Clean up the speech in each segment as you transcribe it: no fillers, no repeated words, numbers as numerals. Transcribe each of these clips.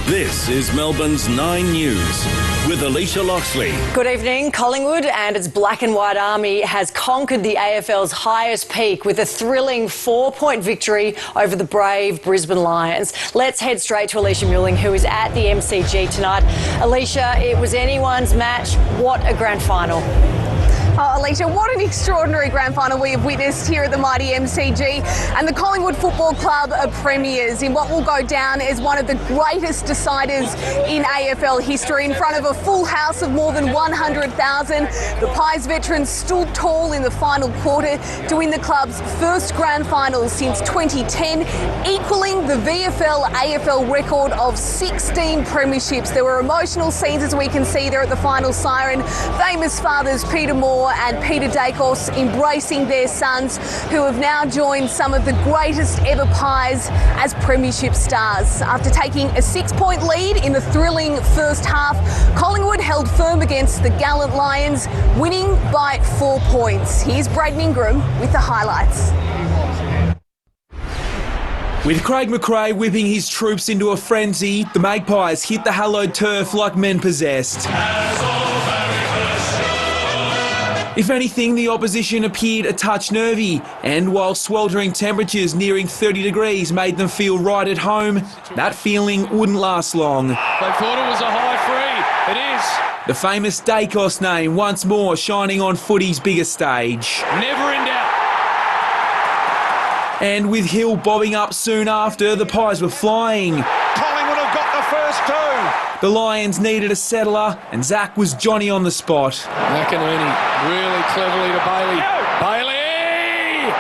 This is Melbourne's 9 News with Alicia Loxley. Good evening. Collingwood and its black and white army has conquered the AFL's highest peak with a thrilling 4-point victory over the brave Brisbane Lions. Let's head straight to Alicia Muelling, who is at the MCG tonight. Alicia, it was anyone's match. What a grand final. Oh, Alicia, what an extraordinary grand final we have witnessed here at the mighty MCG. And the Collingwood Football Club are premiers in what will go down as one of the greatest deciders in AFL history. In front of a full house of more than 100,000, the Pies veterans stood tall in the final quarter to win the club's first grand final since 2010, equalling the VFL-AFL record of 16 premierships. There were emotional scenes, as we can see there at the final siren. Famous fathers Peter Moore and Peter Dacos embracing their sons, who have now joined some of the greatest ever Pies as premiership stars. After taking a 6-point lead in the thrilling first half, Collingwood held firm against the gallant Lions, winning by 4 points. Here's Braden Ingram with the highlights. With Craig McRae whipping his troops into a frenzy, the Magpies hit the hallowed turf like men possessed. If anything, the opposition appeared a touch nervy, and while sweltering temperatures nearing 30 degrees made them feel right at home, that feeling wouldn't last long. They thought it was a high free. It is. The famous Dacos name once more shining on footy's biggest stage. Never in doubt. And with Hill bobbing up soon after, the Pies were flying. Collingwood have got the first two. The Lions needed a settler, and Zach was Johnny on the spot. McInerney really cleverly to Bailey. Bailey!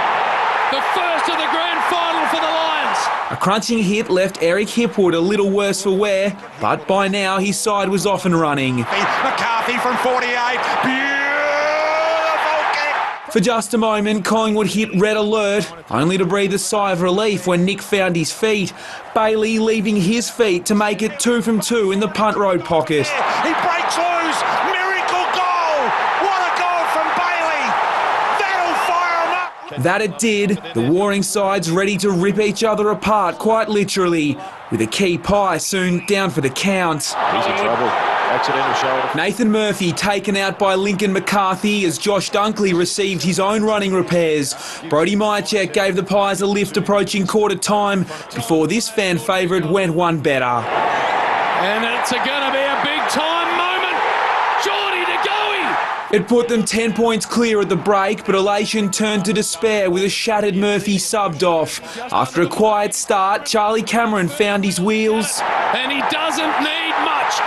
The first of the grand final for the Lions. A crunching hit left Eric Hipwood a little worse for wear, but by now his side was off and running. McCarthy from 48. Beautiful kick. For just a moment, Collingwood hit red alert, only to breathe a sigh of relief when Nick found his feet. Bailey leaving his feet to make it 2 from 2 in the punt road pocket. He breaks loose. Miracle goal. What a goal from Bailey. That'll fire him up. That it did, the warring sides ready to rip each other apart, quite literally, with a key Pie soon down for the count. He's in trouble. Accidental shoulder. Nathan Murphy taken out by Lincoln McCarthy as Josh Dunkley received his own running repairs. Brodie Myercheck gave the Pies a lift approaching quarter time before this fan favourite went one better. And it's going to be a big time moment. Geordie to Goey. It put them 10 points clear at the break, but elation turned to despair with a shattered Murphy subbed off. After a quiet start, Charlie Cameron found his wheels. And he doesn't need much.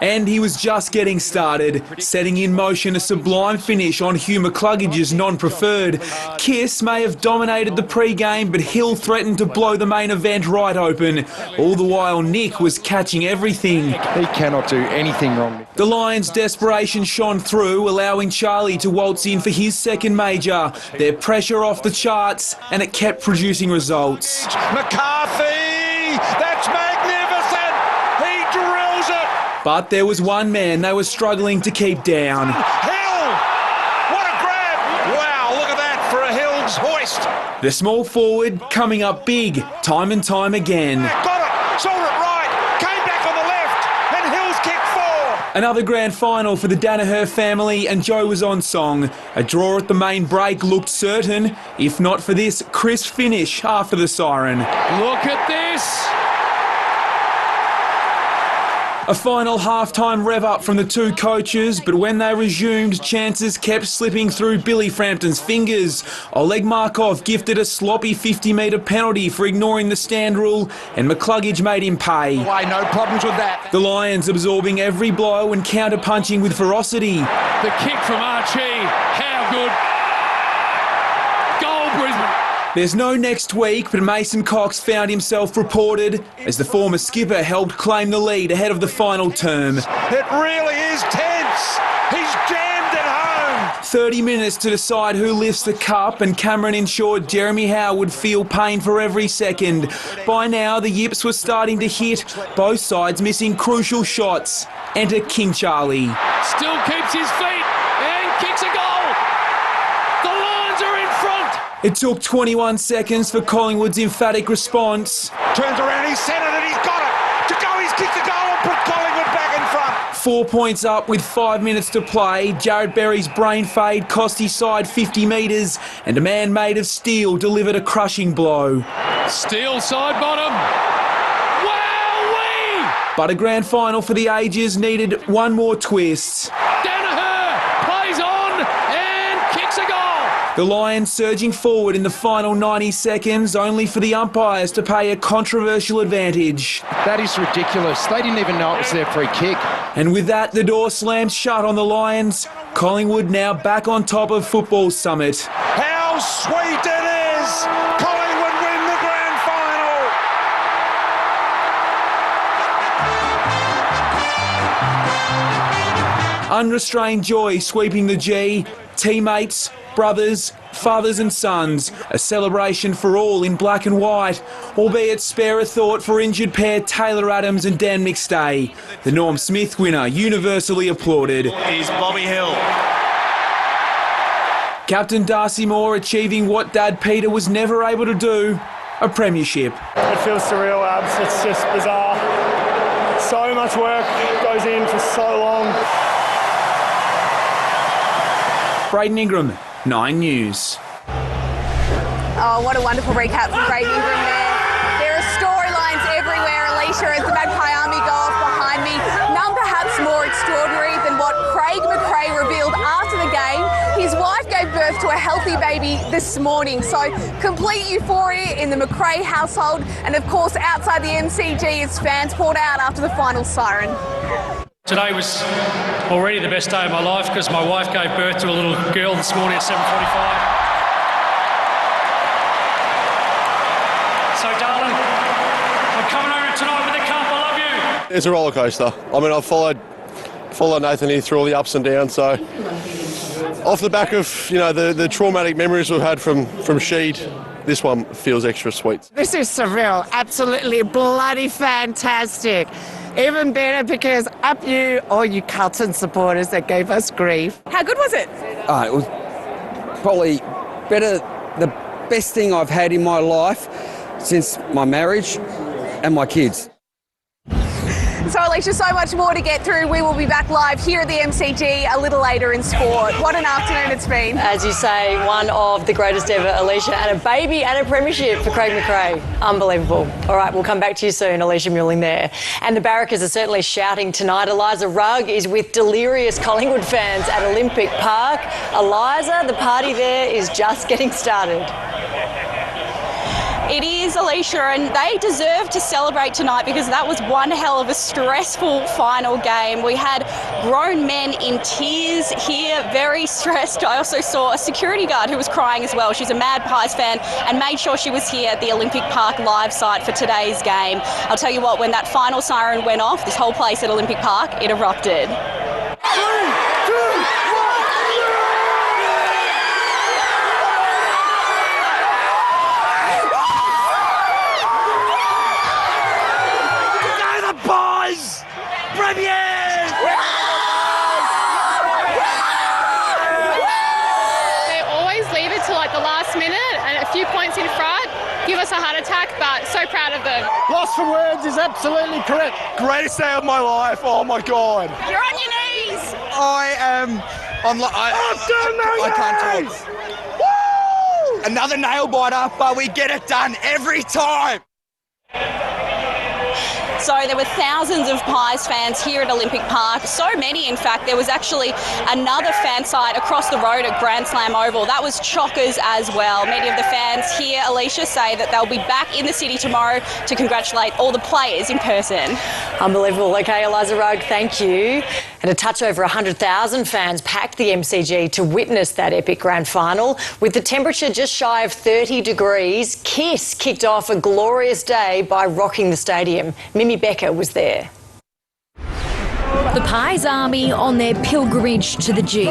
And he was just getting started, setting in motion a sublime finish on Hugh McCluggage's non-preferred. Kiss may have dominated the pre-game, but Hill threatened to blow the main event right open. All the while, Nick was catching everything. He cannot do anything wrong. The Lions' desperation shone through, allowing Charlie to waltz in for his second major. Their pressure off the charts, and it kept producing results. McCarthy! That's magnificent! He drills it! But there was one man they were struggling to keep down. Hill! What a grab! Wow, look at that for a Hill's hoist. The small forward coming up big, time and time again. Got it! Sold it right! Came back on the left! And Hill's kicked 4! Another grand final for the Danaher family, and Joe was on song. A draw at the main break looked certain, if not for this crisp finish after the siren. Look at this! A final half-time rev-up from the two coaches, but when they resumed, chances kept slipping through Billy Frampton's fingers. Oleg Markov gifted a sloppy 50-metre penalty for ignoring the stand rule, and McCluggage made him pay. No problems with that. The Lions absorbing every blow and counter-punching with ferocity. The kick from Archie, how good. Goal, Brisbane. There's no next week, but Mason Cox found himself reported as the former skipper helped claim the lead ahead of the final term. It really is tense. He's jammed at home. 30 minutes to decide who lifts the cup, and Cameron ensured Jeremy Howe would feel pain for every second. By now, the Yips were starting to hit, both sides missing crucial shots. Enter King Charlie. Still keeps his feet and kicks a goal. The Lions are in front. It took 21 seconds for Collingwood's emphatic response. Turns around, he's centred it, he's got it. To go, he's kicked the goal and put Collingwood back in front. 4 points up with 5 minutes to play. Jared Berry's brain fade cost his side 50 metres, and a man made of steel delivered a crushing blow. Steel side bottom. Wowee! But a grand final for the ages needed one more twist. Danaher plays on and kicks a goal. The Lions surging forward in the final 90 seconds, only for the umpires to pay a controversial advantage. That is ridiculous. They didn't even know it was their free kick. And with that, the door slams shut on the Lions. Collingwood now back on top of Football Summit. How sweet it is! Collingwood win the grand final! Unrestrained joy sweeping the G. Teammates, brothers, fathers and sons. A celebration for all in black and white, albeit spare a thought for injured pair Taylor Adams and Dan McStay. The Norm Smith winner universally applauded. Is Bobby Hill. Captain Darcy Moore achieving what Dad Peter was never able to do, a premiership. It feels surreal, Abs. It's just bizarre. So much work goes in for so long. Braden Ingram, 9 News. Oh, what a wonderful recap from Braden Ingram there. There are storylines everywhere, Alicia, as the Magpie Army go off behind me. None perhaps more extraordinary than what Craig McRae revealed after the game. His wife gave birth to a healthy baby this morning. So complete euphoria in the McRae household. And of course, outside the MCG, as fans poured out after the final siren. Today was already the best day of my life because my wife gave birth to a little girl this morning at 7:45. So, darling, I'm coming over tonight with a cup. I love you. It's a roller coaster. I mean, I've followed Nathan here through all the ups and downs. So, off the back of the traumatic memories we've had from Sheed, this one feels extra sweet. This is surreal. Absolutely bloody fantastic. Even better because up you, all you Carlton supporters that gave us grief. How good was it? It was probably the best thing I've had in my life since my marriage and my kids. So, Alicia, so much more to get through. We will be back live here at the MCG a little later in sport. What an afternoon it's been. As you say, one of the greatest ever, Alicia, and a baby and a premiership for Craig McRae. Unbelievable. All right, we'll come back to you soon, Alicia Muelling there. And the Barrackers are certainly shouting tonight. Eliza Rugg is with delirious Collingwood fans at Olympic Park. Eliza, the party there is just getting started. It is, Alicia, and they deserve to celebrate tonight because that was one hell of a stressful final game. We had grown men in tears here, very stressed. I also saw a security guard who was crying as well. She's a Mad Pies fan and made sure she was here at the Olympic Park live site for today's game. I'll tell you what, when that final siren went off, this whole place at Olympic Park, it erupted. 3, 2, 1. They always leave it to like the last minute and a few points in front, give us a heart attack, but so proud of them. Lost for words is absolutely correct. Greatest day of my life. Oh my God. You're on your knees. I can't talk. Woo! Another nail biter, but we get it done every time. So there were thousands of Pies fans here at Olympic Park. So many, in fact, there was actually another fan site across the road at Grand Slam Oval. That was chockers as well. Many of the fans here, Alicia, say that they'll be back in the city tomorrow to congratulate all the players in person. Unbelievable. Okay, Eliza Rugg, thank you. And a touch over 100,000 fans packed the MCG to witness that epic grand final. With the temperature just shy of 30 degrees, Kiss kicked off a glorious day by rocking the stadium. Mimi Becker was there. The Pies Army on their pilgrimage to the G.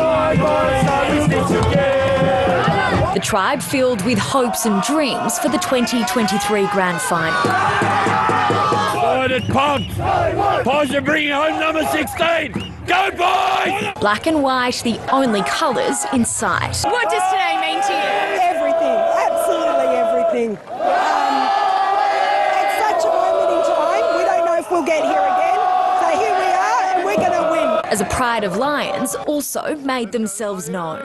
The tribe filled with hopes and dreams for the 2023 grand final. Pies are bringing home number 16. Go Pies! Black and white, the only colours in sight. What does today mean to you? Everything, absolutely everything. It's such as a pride of Lions also made themselves known.